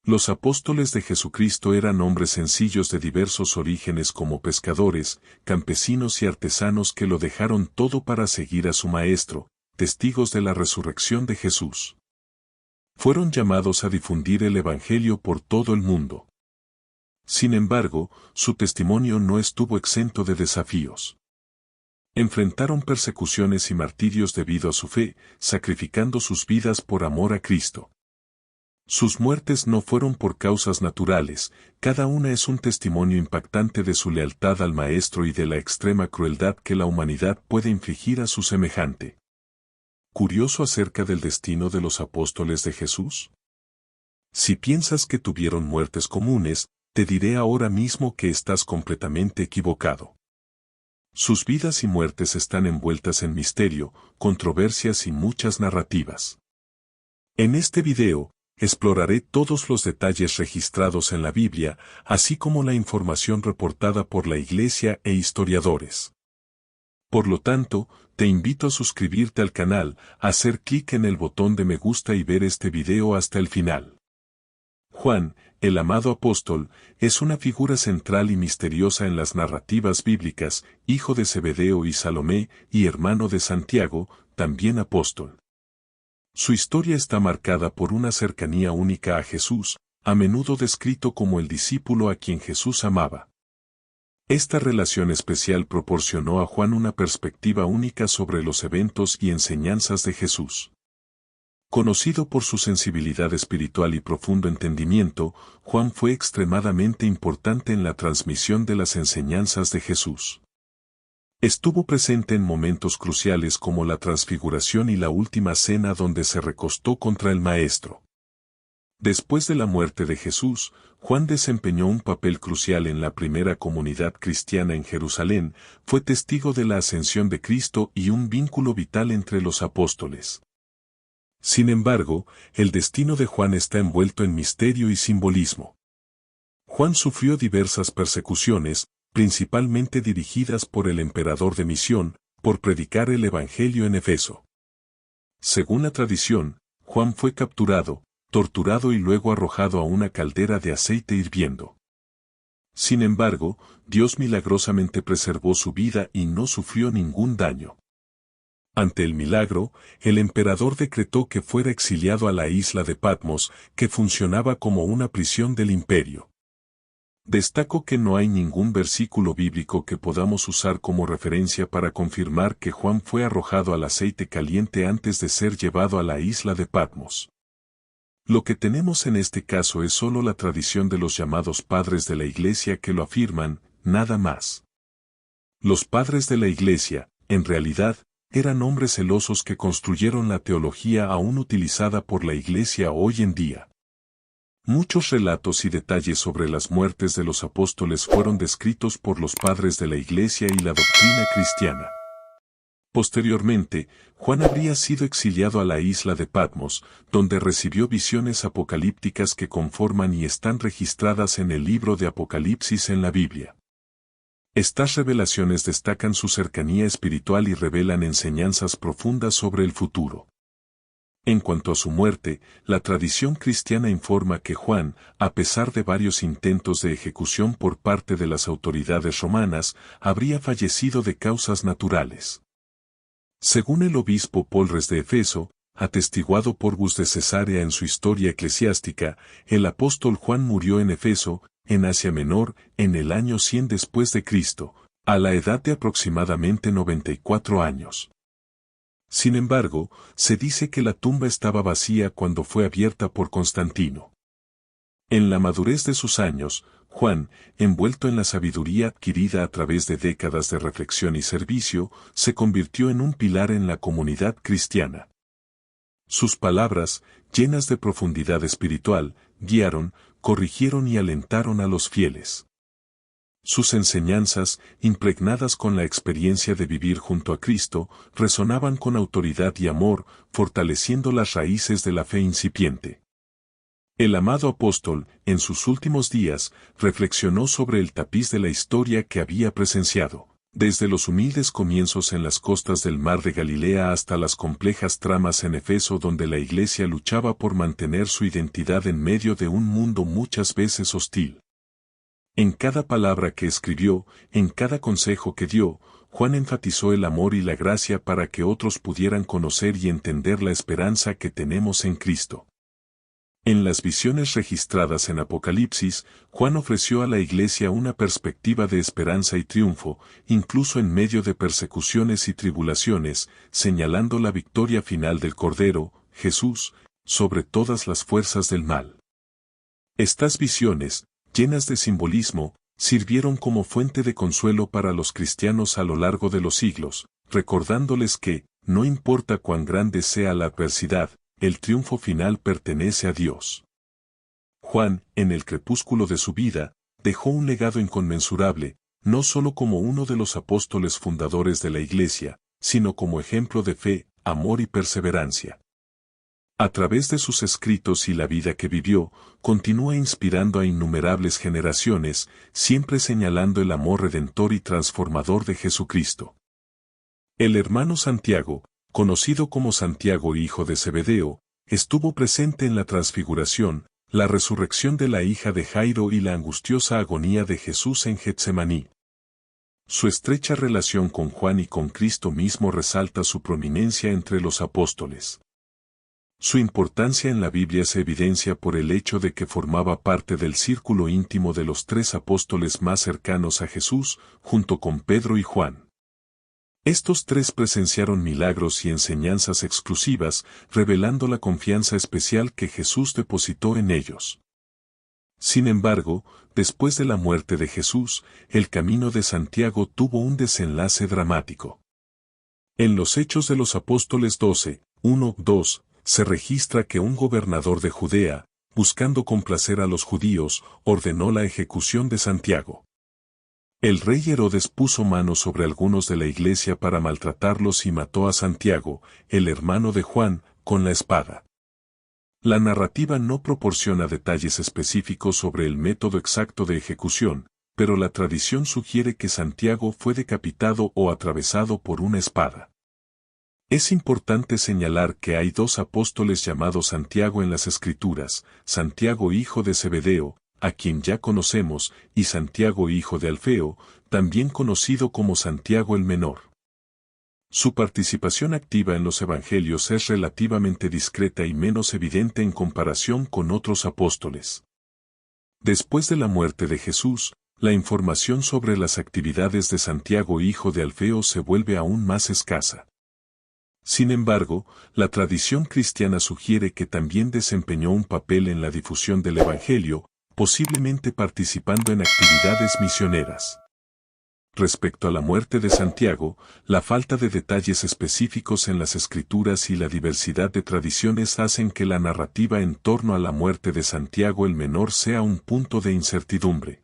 Los apóstoles de Jesucristo eran hombres sencillos de diversos orígenes como pescadores, campesinos y artesanos que lo dejaron todo para seguir a su Maestro, testigos de la resurrección de Jesús. Fueron llamados a difundir el Evangelio por todo el mundo. Sin embargo, su testimonio no estuvo exento de desafíos. Enfrentaron persecuciones y martirios debido a su fe, sacrificando sus vidas por amor a Cristo. Sus muertes no fueron por causas naturales, cada una es un testimonio impactante de su lealtad al Maestro y de la extrema crueldad que la humanidad puede infligir a su semejante. ¿Curioso acerca del destino de los apóstoles de Jesús? Si piensas que tuvieron muertes comunes, te diré ahora mismo que estás completamente equivocado. Sus vidas y muertes están envueltas en misterio, controversias y muchas narrativas. En este video, exploraré todos los detalles registrados en la Biblia, así como la información reportada por la Iglesia e historiadores. Por lo tanto, te invito a suscribirte al canal, a hacer clic en el botón de me gusta y ver este video hasta el final. Juan, el amado apóstol, es una figura central y misteriosa en las narrativas bíblicas, hijo de Zebedeo y Salomé, y hermano de Santiago, también apóstol. Su historia está marcada por una cercanía única a Jesús, a menudo descrito como el discípulo a quien Jesús amaba. Esta relación especial proporcionó a Juan una perspectiva única sobre los eventos y enseñanzas de Jesús. Conocido por su sensibilidad espiritual y profundo entendimiento, Juan fue extremadamente importante en la transmisión de las enseñanzas de Jesús. Estuvo presente en momentos cruciales como la transfiguración y la última cena donde se recostó contra el Maestro. Después de la muerte de Jesús, Juan desempeñó un papel crucial en la primera comunidad cristiana en Jerusalén, fue testigo de la ascensión de Cristo y un vínculo vital entre los apóstoles. Sin embargo, el destino de Juan está envuelto en misterio y simbolismo. Juan sufrió diversas persecuciones, principalmente dirigidas por el emperador de Misión, por predicar el Evangelio en Efeso. Según la tradición, Juan fue capturado, torturado y luego arrojado a una caldera de aceite hirviendo. Sin embargo, Dios milagrosamente preservó su vida y no sufrió ningún daño. Ante el milagro, el emperador decretó que fuera exiliado a la isla de Patmos, que funcionaba como una prisión del imperio. Destaco que no hay ningún versículo bíblico que podamos usar como referencia para confirmar que Juan fue arrojado al aceite caliente antes de ser llevado a la isla de Patmos. Lo que tenemos en este caso es solo la tradición de los llamados padres de la Iglesia que lo afirman, nada más. Los padres de la Iglesia, en realidad, eran hombres celosos que construyeron la teología aún utilizada por la Iglesia hoy en día. Muchos relatos y detalles sobre las muertes de los apóstoles fueron descritos por los padres de la Iglesia y la doctrina cristiana. Posteriormente, Juan habría sido exiliado a la isla de Patmos, donde recibió visiones apocalípticas que conforman y están registradas en el libro de Apocalipsis en la Biblia. Estas revelaciones destacan su cercanía espiritual y revelan enseñanzas profundas sobre el futuro. En cuanto a su muerte, la tradición cristiana informa que Juan, a pesar de varios intentos de ejecución por parte de las autoridades romanas, habría fallecido de causas naturales. Según el obispo Polres de Efeso, atestiguado por Gus de Cesarea en su historia eclesiástica, el apóstol Juan murió en Efeso, en Asia Menor, en el año 100 después de Cristo, a la edad de aproximadamente 94 años. Sin embargo, se dice que la tumba estaba vacía cuando fue abierta por Constantino. En la madurez de sus años, Juan, envuelto en la sabiduría adquirida a través de décadas de reflexión y servicio, se convirtió en un pilar en la comunidad cristiana. Sus palabras, llenas de profundidad espiritual, guiaron, corrigieron y alentaron a los fieles. Sus enseñanzas, impregnadas con la experiencia de vivir junto a Cristo, resonaban con autoridad y amor, fortaleciendo las raíces de la fe incipiente. El amado apóstol, en sus últimos días, reflexionó sobre el tapiz de la historia que había presenciado. Desde los humildes comienzos en las costas del mar de Galilea hasta las complejas tramas en Efeso donde la Iglesia luchaba por mantener su identidad en medio de un mundo muchas veces hostil. En cada palabra que escribió, en cada consejo que dio, Juan enfatizó el amor y la gracia para que otros pudieran conocer y entender la esperanza que tenemos en Cristo. En las visiones registradas en Apocalipsis, Juan ofreció a la Iglesia una perspectiva de esperanza y triunfo, incluso en medio de persecuciones y tribulaciones, señalando la victoria final del Cordero, Jesús, sobre todas las fuerzas del mal. Estas visiones, llenas de simbolismo, sirvieron como fuente de consuelo para los cristianos a lo largo de los siglos, recordándoles que, no importa cuán grande sea la adversidad, el triunfo final pertenece a Dios. Juan, en el crepúsculo de su vida, dejó un legado inconmensurable, no solo como uno de los apóstoles fundadores de la Iglesia, sino como ejemplo de fe, amor y perseverancia. A través de sus escritos y la vida que vivió, continúa inspirando a innumerables generaciones, siempre señalando el amor redentor y transformador de Jesucristo. El hermano Santiago, conocido como Santiago hijo de Zebedeo, estuvo presente en la transfiguración, la resurrección de la hija de Jairo y la angustiosa agonía de Jesús en Getsemaní. Su estrecha relación con Juan y con Cristo mismo resalta su prominencia entre los apóstoles. Su importancia en la Biblia se evidencia por el hecho de que formaba parte del círculo íntimo de los 3 apóstoles más cercanos a Jesús, junto con Pedro y Juan. Estos 3 presenciaron milagros y enseñanzas exclusivas, revelando la confianza especial que Jesús depositó en ellos. Sin embargo, después de la muerte de Jesús, el camino de Santiago tuvo un desenlace dramático. En los Hechos de los Apóstoles 12, 1-2, se registra que un gobernador de Judea, buscando complacer a los judíos, ordenó la ejecución de Santiago. El rey Herodes puso mano sobre algunos de la iglesia para maltratarlos y mató a Santiago, el hermano de Juan, con la espada. La narrativa no proporciona detalles específicos sobre el método exacto de ejecución, pero la tradición sugiere que Santiago fue decapitado o atravesado por una espada. Es importante señalar que hay 2 apóstoles llamados Santiago en las Escrituras, Santiago hijo de Zebedeo, a quien ya conocemos, y Santiago hijo de Alfeo, también conocido como Santiago el Menor. Su participación activa en los evangelios es relativamente discreta y menos evidente en comparación con otros apóstoles. Después de la muerte de Jesús, la información sobre las actividades de Santiago hijo de Alfeo se vuelve aún más escasa. Sin embargo, la tradición cristiana sugiere que también desempeñó un papel en la difusión del evangelio, posiblemente participando en actividades misioneras. Respecto a la muerte de Santiago, la falta de detalles específicos en las escrituras y la diversidad de tradiciones hacen que la narrativa en torno a la muerte de Santiago el Menor sea un punto de incertidumbre.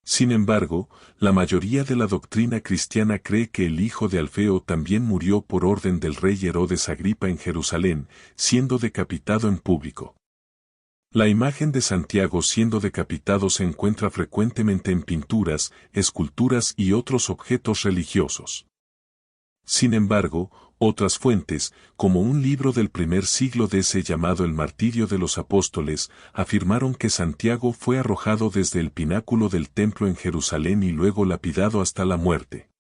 Sin embargo, la mayoría de la doctrina cristiana cree que el hijo de Alfeo también murió por orden del rey Herodes Agripa en Jerusalén, siendo decapitado en público. La imagen de Santiago siendo decapitado se encuentra frecuentemente en pinturas, esculturas y otros objetos religiosos. Sin embargo, otras fuentes, como un libro del primer siglo DC llamado El Martirio de los Apóstoles, afirmaron que Santiago fue arrojado desde el pináculo del templo en Jerusalén y luego lapidado hasta la muerte.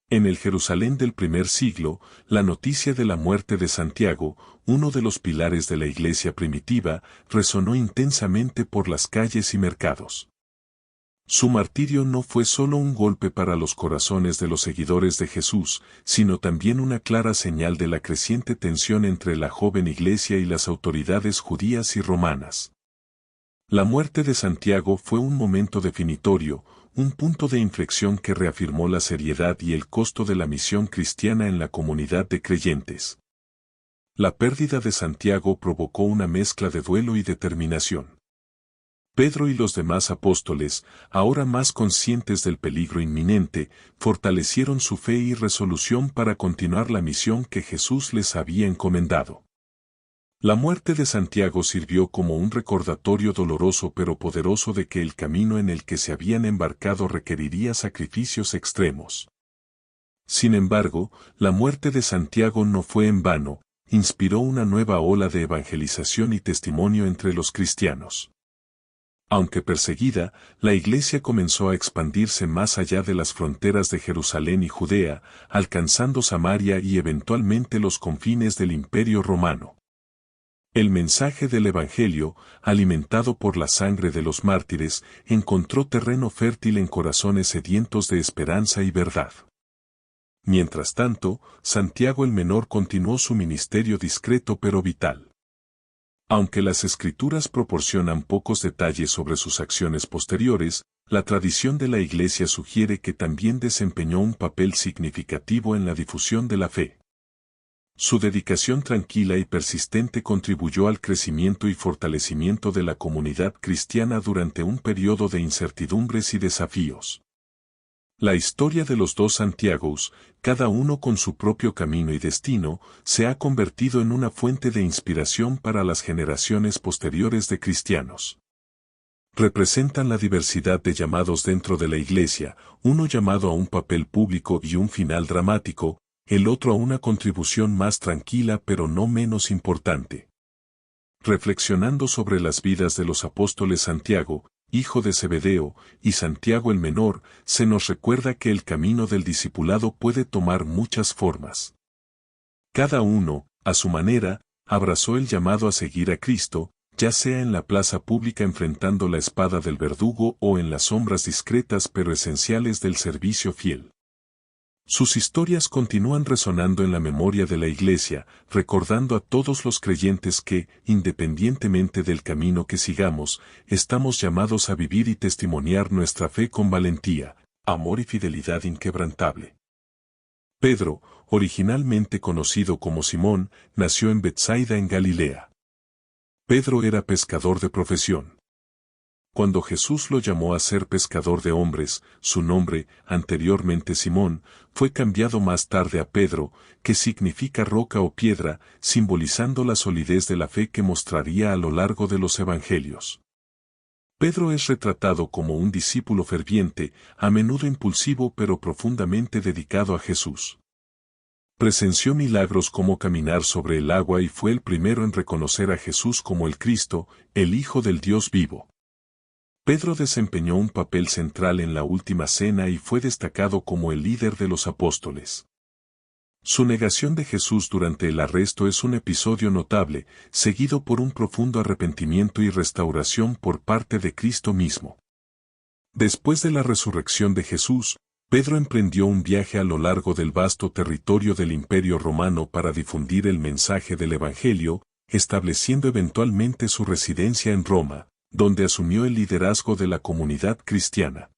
En el Jerusalén del primer siglo, la noticia de la muerte de Santiago, uno de los pilares de la iglesia primitiva, resonó intensamente por las calles y mercados. Su martirio no fue solo un golpe para los corazones de los seguidores de Jesús, sino también una clara señal de la creciente tensión entre la joven iglesia y las autoridades judías y romanas. La muerte de Santiago fue un momento definitorio, un punto de inflexión que reafirmó la seriedad y el costo de la misión cristiana en la comunidad de creyentes. La pérdida de Santiago provocó una mezcla de duelo y determinación. Pedro y los demás apóstoles, ahora más conscientes del peligro inminente, fortalecieron su fe y resolución para continuar la misión que Jesús les había encomendado. La muerte de Santiago sirvió como un recordatorio doloroso pero poderoso de que el camino en el que se habían embarcado requeriría sacrificios extremos. Sin embargo, la muerte de Santiago no fue en vano, inspiró una nueva ola de evangelización y testimonio entre los cristianos. Aunque perseguida, la Iglesia comenzó a expandirse más allá de las fronteras de Jerusalén y Judea, alcanzando Samaria y eventualmente los confines del Imperio Romano. El mensaje del Evangelio, alimentado por la sangre de los mártires, encontró terreno fértil en corazones sedientos de esperanza y verdad. Mientras tanto, Santiago el Menor continuó su ministerio discreto pero vital. Aunque las Escrituras proporcionan pocos detalles sobre sus acciones posteriores, la tradición de la Iglesia sugiere que también desempeñó un papel significativo en la difusión de la fe. Su dedicación tranquila y persistente contribuyó al crecimiento y fortalecimiento de la comunidad cristiana durante un periodo de incertidumbres y desafíos. La historia de los dos Santiagos, cada uno con su propio camino y destino, se ha convertido en una fuente de inspiración para las generaciones posteriores de cristianos. Representan la diversidad de llamados dentro de la Iglesia, uno llamado a un papel público y un final dramático, el otro a una contribución más tranquila pero no menos importante. Reflexionando sobre las vidas de los apóstoles Santiago, hijo de Zebedeo, y Santiago el Menor, se nos recuerda que el camino del discipulado puede tomar muchas formas. Cada uno, a su manera, abrazó el llamado a seguir a Cristo, ya sea en la plaza pública enfrentando la espada del verdugo o en las sombras discretas pero esenciales del servicio fiel. Sus historias continúan resonando en la memoria de la Iglesia, recordando a todos los creyentes que, independientemente del camino que sigamos, estamos llamados a vivir y testimoniar nuestra fe con valentía, amor y fidelidad inquebrantable. Pedro, originalmente conocido como Simón, nació en Betsaida en Galilea. Pedro era pescador de profesión. Cuando Jesús lo llamó a ser pescador de hombres, su nombre, anteriormente Simón, fue cambiado más tarde a Pedro, que significa roca o piedra, simbolizando la solidez de la fe que mostraría a lo largo de los evangelios. Pedro es retratado como un discípulo ferviente, a menudo impulsivo pero profundamente dedicado a Jesús. Presenció milagros como caminar sobre el agua y fue el primero en reconocer a Jesús como el Cristo, el Hijo del Dios vivo. Pedro desempeñó un papel central en la última cena y fue destacado como el líder de los apóstoles. Su negación de Jesús durante el arresto es un episodio notable, seguido por un profundo arrepentimiento y restauración por parte de Cristo mismo. Después de la resurrección de Jesús, Pedro emprendió un viaje a lo largo del vasto territorio del Imperio Romano para difundir el mensaje del Evangelio, estableciendo eventualmente su residencia en Roma, donde asumió el liderazgo de la comunidad cristiana.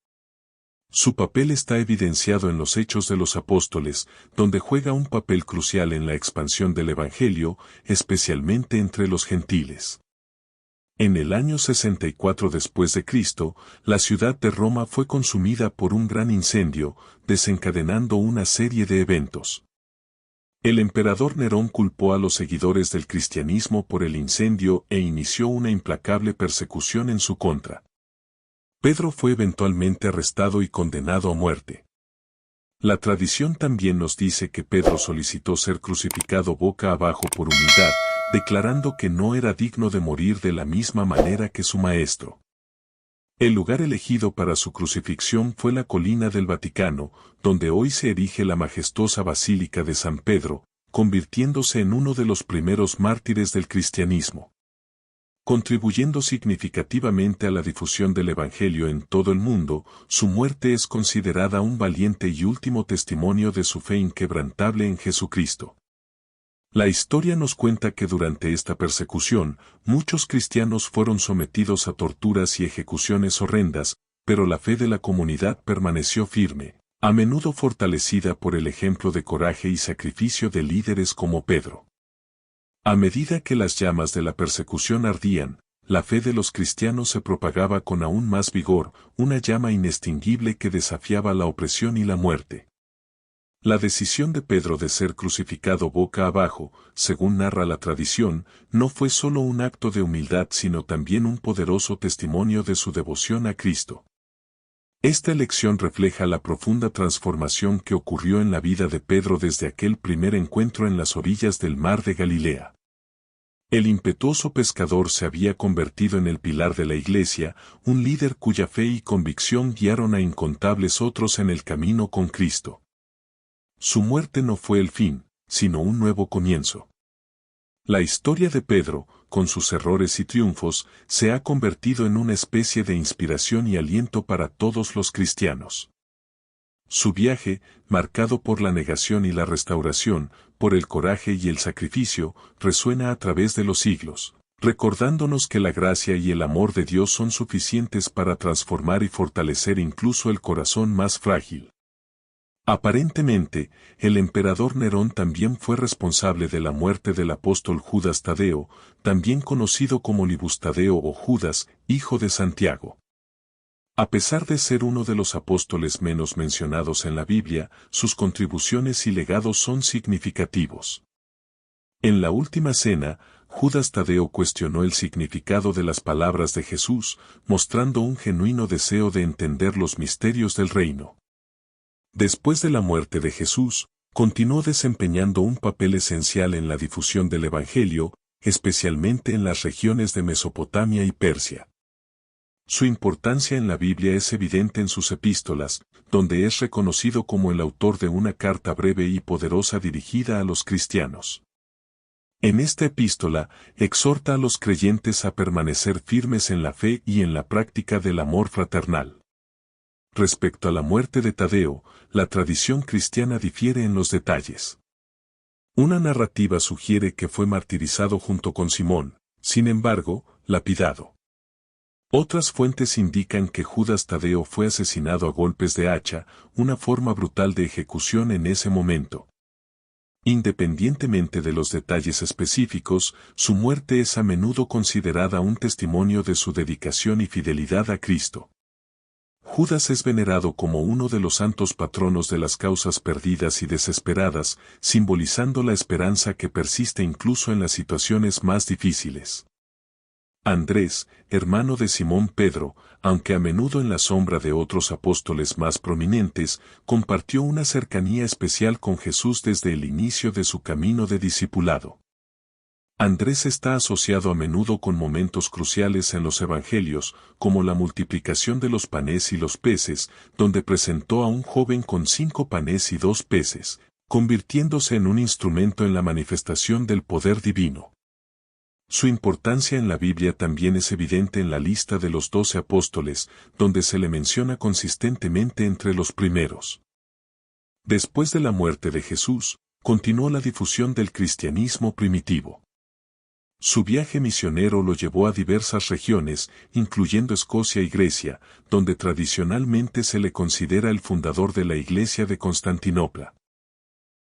Su papel está evidenciado en los Hechos de los Apóstoles, donde juega un papel crucial en la expansión del Evangelio, especialmente entre los gentiles. En el año 64 después de Cristo, la ciudad de Roma fue consumida por un gran incendio, desencadenando una serie de eventos. El emperador Nerón culpó a los seguidores del cristianismo por el incendio e inició una implacable persecución en su contra. Pedro fue eventualmente arrestado y condenado a muerte. La tradición también nos dice que Pedro solicitó ser crucificado boca abajo por humildad, declarando que no era digno de morir de la misma manera que su maestro. El lugar elegido para su crucifixión fue la colina del Vaticano, donde hoy se erige la majestuosa Basílica de San Pedro, convirtiéndose en uno de los primeros mártires del cristianismo. Contribuyendo significativamente a la difusión del Evangelio en todo el mundo, su muerte es considerada un valiente y último testimonio de su fe inquebrantable en Jesucristo. La historia nos cuenta que durante esta persecución, muchos cristianos fueron sometidos a torturas y ejecuciones horrendas, pero la fe de la comunidad permaneció firme, a menudo fortalecida por el ejemplo de coraje y sacrificio de líderes como Pedro. A medida que las llamas de la persecución ardían, la fe de los cristianos se propagaba con aún más vigor, una llama inextinguible que desafiaba la opresión y la muerte. La decisión de Pedro de ser crucificado boca abajo, según narra la tradición, no fue solo un acto de humildad sino también un poderoso testimonio de su devoción a Cristo. Esta elección refleja la profunda transformación que ocurrió en la vida de Pedro desde aquel primer encuentro en las orillas del mar de Galilea. El impetuoso pescador se había convertido en el pilar de la Iglesia, un líder cuya fe y convicción guiaron a incontables otros en el camino con Cristo. Su muerte no fue el fin, sino un nuevo comienzo. La historia de Pedro, con sus errores y triunfos, se ha convertido en una especie de inspiración y aliento para todos los cristianos. Su viaje, marcado por la negación y la restauración, por el coraje y el sacrificio, resuena a través de los siglos, recordándonos que la gracia y el amor de Dios son suficientes para transformar y fortalecer incluso el corazón más frágil. Aparentemente, el emperador Nerón también fue responsable de la muerte del apóstol Judas Tadeo, también conocido como Libus Tadeo o Judas, hijo de Santiago. A pesar de ser uno de los apóstoles menos mencionados en la Biblia, sus contribuciones y legados son significativos. En la última cena, Judas Tadeo cuestionó el significado de las palabras de Jesús, mostrando un genuino deseo de entender los misterios del reino. Después de la muerte de Jesús, continuó desempeñando un papel esencial en la difusión del Evangelio, especialmente en las regiones de Mesopotamia y Persia. Su importancia en la Biblia es evidente en sus epístolas, donde es reconocido como el autor de una carta breve y poderosa dirigida a los cristianos. En esta epístola, exhorta a los creyentes a permanecer firmes en la fe y en la práctica del amor fraternal. Respecto a la muerte de Tadeo, la tradición cristiana difiere en los detalles. Una narrativa sugiere que fue martirizado junto con Simón, sin embargo, lapidado. Otras fuentes indican que Judas Tadeo fue asesinado a golpes de hacha, una forma brutal de ejecución en ese momento. Independientemente de los detalles específicos, su muerte es a menudo considerada un testimonio de su dedicación y fidelidad a Cristo. Judas es venerado como uno de los santos patronos de las causas perdidas y desesperadas, simbolizando la esperanza que persiste incluso en las situaciones más difíciles. Andrés, hermano de Simón Pedro, aunque a menudo en la sombra de otros apóstoles más prominentes, compartió una cercanía especial con Jesús desde el inicio de su camino de discipulado. Andrés está asociado a menudo con momentos cruciales en los evangelios, como la multiplicación de los panes y los peces, donde presentó a un joven con 5 panes y 2 peces, convirtiéndose en un instrumento en la manifestación del poder divino. Su importancia en la Biblia también es evidente en la lista de los 12 apóstoles, donde se le menciona consistentemente entre los primeros. Después de la muerte de Jesús, continuó la difusión del cristianismo primitivo. Su viaje misionero lo llevó a diversas regiones, incluyendo Escocia y Grecia, donde tradicionalmente se le considera el fundador de la Iglesia de Constantinopla.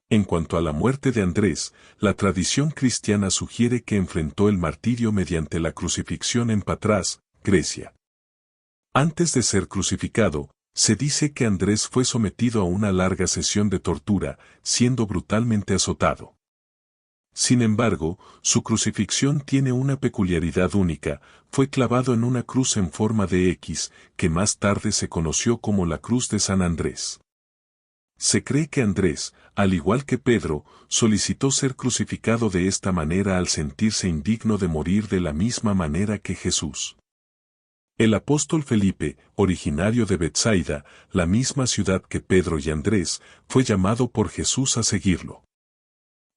En cuanto a la muerte de Andrés, la tradición cristiana sugiere que enfrentó el martirio mediante la crucifixión en Patras, Grecia. Antes de ser crucificado, se dice que Andrés fue sometido a una larga sesión de tortura, siendo brutalmente azotado. Sin embargo, su crucifixión tiene una peculiaridad única, fue clavado en una cruz en forma de X, que más tarde se conoció como la Cruz de San Andrés. Se cree que Andrés, al igual que Pedro, solicitó ser crucificado de esta manera al sentirse indigno de morir de la misma manera que Jesús. El apóstol Felipe, originario de Betsaida, la misma ciudad que Pedro y Andrés, fue llamado por Jesús a seguirlo.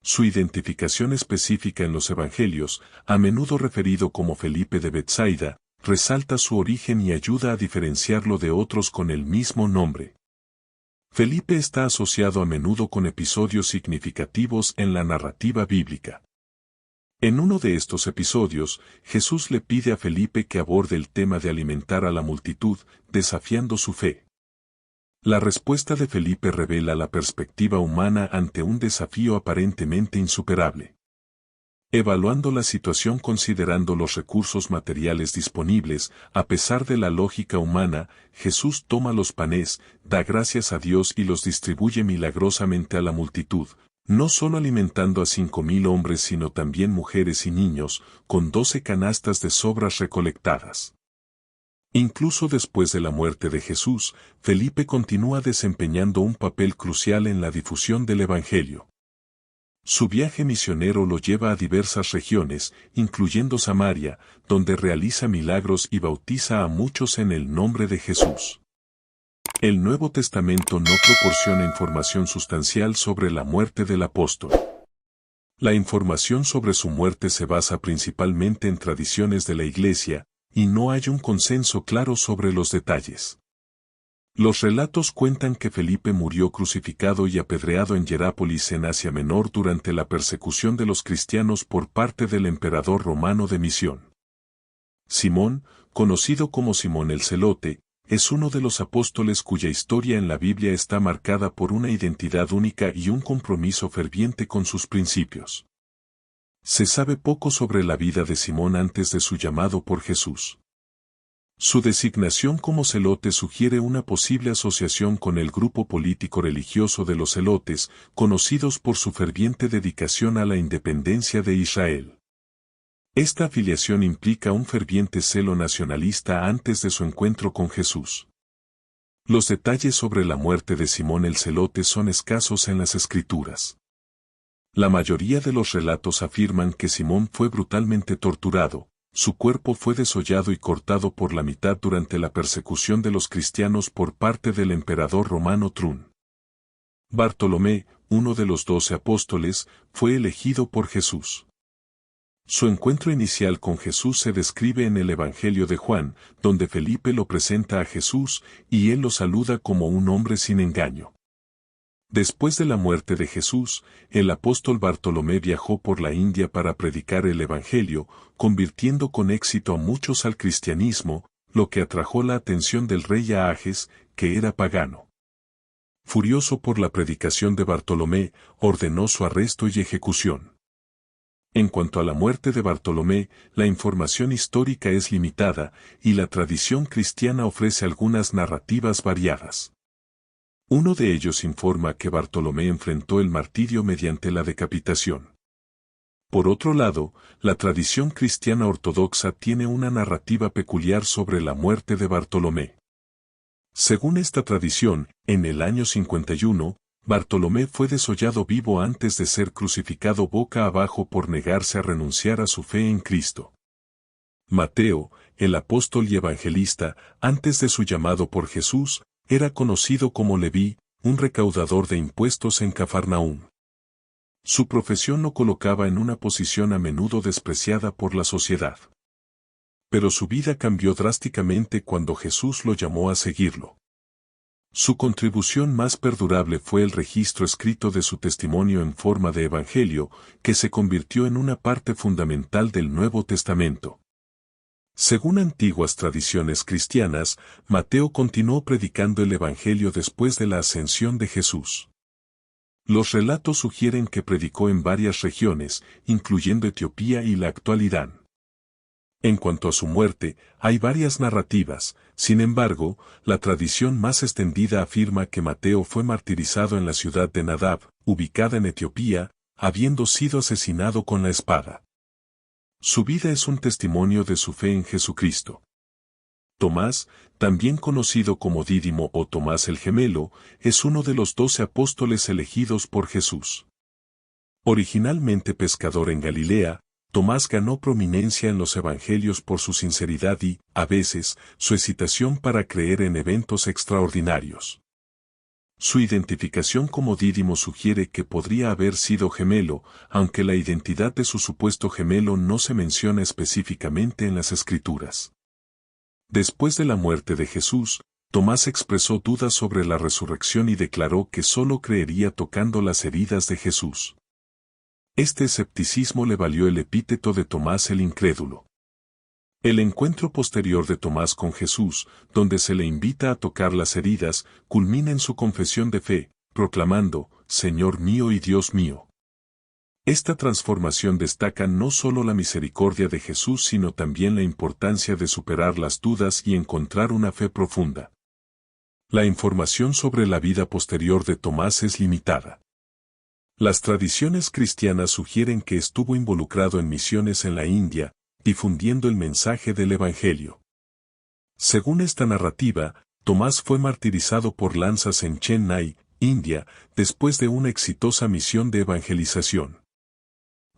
Su identificación específica en los evangelios, a menudo referido como Felipe de Betsaida, resalta su origen y ayuda a diferenciarlo de otros con el mismo nombre. Felipe está asociado a menudo con episodios significativos en la narrativa bíblica. En uno de estos episodios, Jesús le pide a Felipe que aborde el tema de alimentar a la multitud, desafiando su fe. La respuesta de Felipe revela la perspectiva humana ante un desafío aparentemente insuperable. Evaluando la situación considerando los recursos materiales disponibles, a pesar de la lógica humana, Jesús toma los panes, da gracias a Dios y los distribuye milagrosamente a la multitud, no solo alimentando a 5.000 hombres sino también mujeres y niños, con 12 canastas de sobras recolectadas. Incluso después de la muerte de Jesús, Felipe continúa desempeñando un papel crucial en la difusión del Evangelio. Su viaje misionero lo lleva a diversas regiones, incluyendo Samaria, donde realiza milagros y bautiza a muchos en el nombre de Jesús. El Nuevo Testamento no proporciona información sustancial sobre la muerte del apóstol. La información sobre su muerte se basa principalmente en tradiciones de la Iglesia, y no hay un consenso claro sobre los detalles. Los relatos cuentan que Felipe murió crucificado y apedreado en Hierápolis en Asia Menor durante la persecución de los cristianos por parte del emperador romano de Misión. Simón, conocido como Simón el Celote, es uno de los apóstoles cuya historia en la Biblia está marcada por una identidad única y un compromiso ferviente con sus principios. Se sabe poco sobre la vida de Simón antes de su llamado por Jesús. Su designación como celote sugiere una posible asociación con el grupo político-religioso de los celotes, conocidos por su ferviente dedicación a la independencia de Israel. Esta afiliación implica un ferviente celo nacionalista antes de su encuentro con Jesús. Los detalles sobre la muerte de Simón el Celote son escasos en las Escrituras. La mayoría de los relatos afirman que Simón fue brutalmente torturado. Su cuerpo fue desollado y cortado por la mitad durante la persecución de los cristianos por parte del emperador romano Trún. Bartolomé, uno de los 12 apóstoles, fue elegido por Jesús. Su encuentro inicial con Jesús se describe en el Evangelio de Juan, donde Felipe lo presenta a Jesús y él lo saluda como un hombre sin engaño. Después de la muerte de Jesús, el apóstol Bartolomé viajó por la India para predicar el Evangelio, convirtiendo con éxito a muchos al cristianismo, lo que atrajo la atención del rey Ahajes, que era pagano. Furioso por la predicación de Bartolomé, ordenó su arresto y ejecución. En cuanto a la muerte de Bartolomé, la información histórica es limitada, y la tradición cristiana ofrece algunas narrativas variadas. Uno de ellos informa que Bartolomé enfrentó el martirio mediante la decapitación. Por otro lado, la tradición cristiana ortodoxa tiene una narrativa peculiar sobre la muerte de Bartolomé. Según esta tradición, en el año 51, Bartolomé fue desollado vivo antes de ser crucificado boca abajo por negarse a renunciar a su fe en Cristo. Mateo, el apóstol y evangelista, antes de su llamado por Jesús, era conocido como Leví, un recaudador de impuestos en Cafarnaúm. Su profesión lo colocaba en una posición a menudo despreciada por la sociedad. Pero su vida cambió drásticamente cuando Jesús lo llamó a seguirlo. Su contribución más perdurable fue el registro escrito de su testimonio en forma de evangelio, que se convirtió en una parte fundamental del Nuevo Testamento. Según antiguas tradiciones cristianas, Mateo continuó predicando el Evangelio después de la ascensión de Jesús. Los relatos sugieren que predicó en varias regiones, incluyendo Etiopía y la actual Irán. En cuanto a su muerte, hay varias narrativas, sin embargo, la tradición más extendida afirma que Mateo fue martirizado en la ciudad de Nadab, ubicada en Etiopía, habiendo sido asesinado con la espada. Su vida es un testimonio de su fe en Jesucristo. Tomás, también conocido como Dídimo o Tomás el Gemelo, es uno de los 12 apóstoles elegidos por Jesús. Originalmente pescador en Galilea, Tomás ganó prominencia en los evangelios por su sinceridad y, a veces, su hesitación para creer en eventos extraordinarios. Su identificación como Dídimo sugiere que podría haber sido gemelo, aunque la identidad de su supuesto gemelo no se menciona específicamente en las Escrituras. Después de la muerte de Jesús, Tomás expresó dudas sobre la resurrección y declaró que solo creería tocando las heridas de Jesús. Este escepticismo le valió el epíteto de Tomás el Incrédulo. El encuentro posterior de Tomás con Jesús, donde se le invita a tocar las heridas, culmina en su confesión de fe, proclamando, «Señor mío y Dios mío». Esta transformación destaca no solo la misericordia de Jesús sino también la importancia de superar las dudas y encontrar una fe profunda. La información sobre la vida posterior de Tomás es limitada. Las tradiciones cristianas sugieren que estuvo involucrado en misiones en la India, difundiendo el mensaje del Evangelio. Según esta narrativa, Tomás fue martirizado por lanzas en Chennai, India, después de una exitosa misión de evangelización.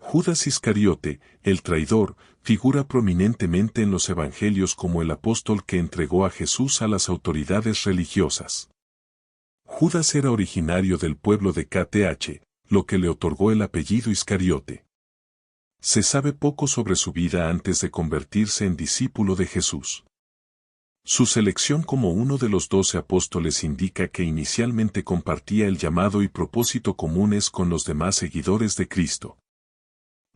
Judas Iscariote, el traidor, figura prominentemente en los evangelios como el apóstol que entregó a Jesús a las autoridades religiosas. Judas era originario del pueblo de KTH, lo que le otorgó el apellido Iscariote. Se sabe poco sobre su vida antes de convertirse en discípulo de Jesús. Su selección como uno de los 12 apóstoles indica que inicialmente compartía el llamado y propósito comunes con los demás seguidores de Cristo.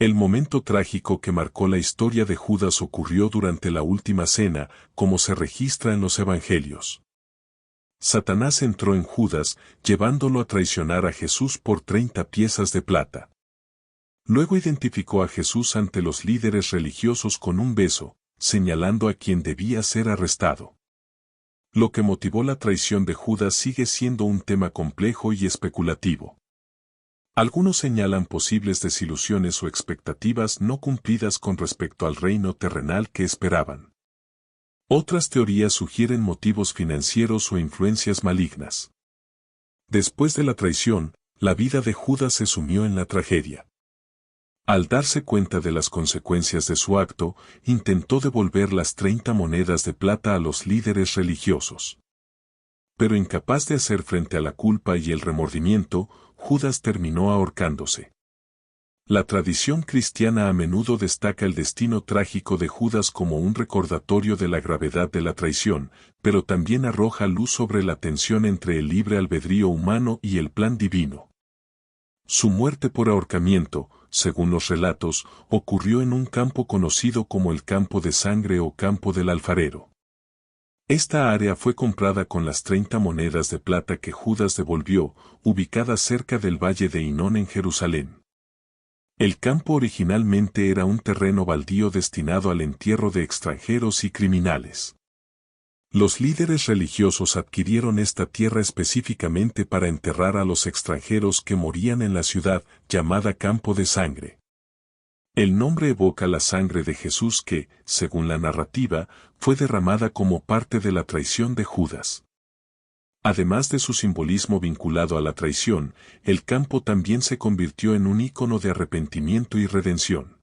El momento trágico que marcó la historia de Judas ocurrió durante la última cena, como se registra en los evangelios. Satanás entró en Judas, llevándolo a traicionar a Jesús por 30 piezas de plata. Luego identificó a Jesús ante los líderes religiosos con un beso, señalando a quien debía ser arrestado. Lo que motivó la traición de Judas sigue siendo un tema complejo y especulativo. Algunos señalan posibles desilusiones o expectativas no cumplidas con respecto al reino terrenal que esperaban. Otras teorías sugieren motivos financieros o influencias malignas. Después de la traición, la vida de Judas se sumió en la tragedia. Al darse cuenta de las consecuencias de su acto, intentó devolver las 30 monedas de plata a los líderes religiosos. Pero incapaz de hacer frente a la culpa y el remordimiento, Judas terminó ahorcándose. La tradición cristiana a menudo destaca el destino trágico de Judas como un recordatorio de la gravedad de la traición, pero también arroja luz sobre la tensión entre el libre albedrío humano y el plan divino. Su muerte por ahorcamiento, según los relatos, ocurrió en un campo conocido como el campo de sangre o campo del alfarero. Esta área fue comprada con las 30 monedas de plata que Judas devolvió, ubicada cerca del valle de Hinón en Jerusalén. El campo originalmente era un terreno baldío destinado al entierro de extranjeros y criminales. Los líderes religiosos adquirieron esta tierra específicamente para enterrar a los extranjeros que morían en la ciudad, llamada Campo de Sangre. El nombre evoca la sangre de Jesús que, según la narrativa, fue derramada como parte de la traición de Judas. Además de su simbolismo vinculado a la traición, el campo también se convirtió en un ícono de arrepentimiento y redención.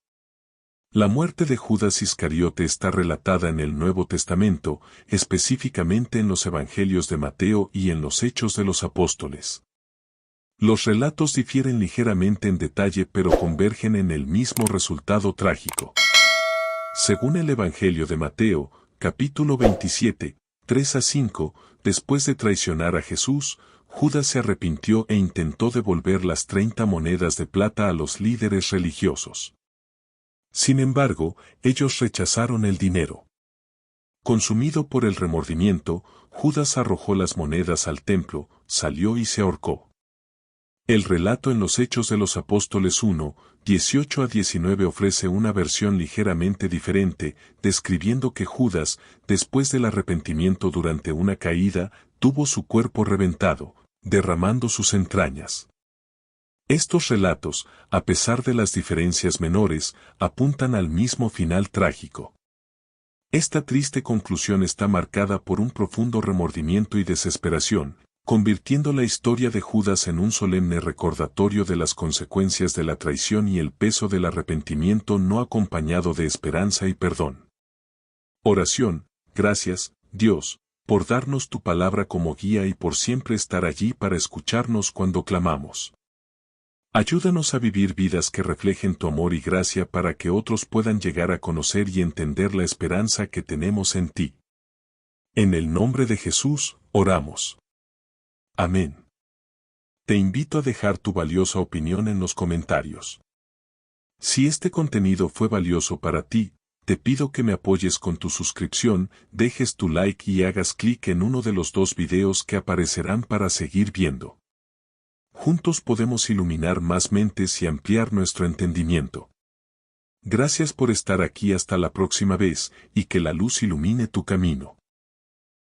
La muerte de Judas Iscariote está relatada en el Nuevo Testamento, específicamente en los Evangelios de Mateo y en los Hechos de los Apóstoles. Los relatos difieren ligeramente en detalle pero convergen en el mismo resultado trágico. Según el Evangelio de Mateo, capítulo 27, 3-5, después de traicionar a Jesús, Judas se arrepintió e intentó devolver las 30 monedas de plata a los líderes religiosos. Sin embargo, ellos rechazaron el dinero. Consumido por el remordimiento, Judas arrojó las monedas al templo, salió y se ahorcó. El relato en los Hechos de los Apóstoles 1, 18-19 ofrece una versión ligeramente diferente, describiendo que Judas, después del arrepentimiento durante una caída, tuvo su cuerpo reventado, derramando sus entrañas. Estos relatos, a pesar de las diferencias menores, apuntan al mismo final trágico. Esta triste conclusión está marcada por un profundo remordimiento y desesperación, convirtiendo la historia de Judas en un solemne recordatorio de las consecuencias de la traición y el peso del arrepentimiento no acompañado de esperanza y perdón. Oración. Gracias, Dios, por darnos tu palabra como guía y por siempre estar allí para escucharnos cuando clamamos. Ayúdanos a vivir vidas que reflejen tu amor y gracia para que otros puedan llegar a conocer y entender la esperanza que tenemos en ti. En el nombre de Jesús, oramos. Amén. Te invito a dejar tu valiosa opinión en los comentarios. Si este contenido fue valioso para ti, te pido que me apoyes con tu suscripción, dejes tu like y hagas clic en uno de los 2 videos que aparecerán para seguir viendo. juntos podemos iluminar más mentes y ampliar nuestro entendimiento. Gracias por estar aquí hasta la próxima vez, y que la luz ilumine tu camino.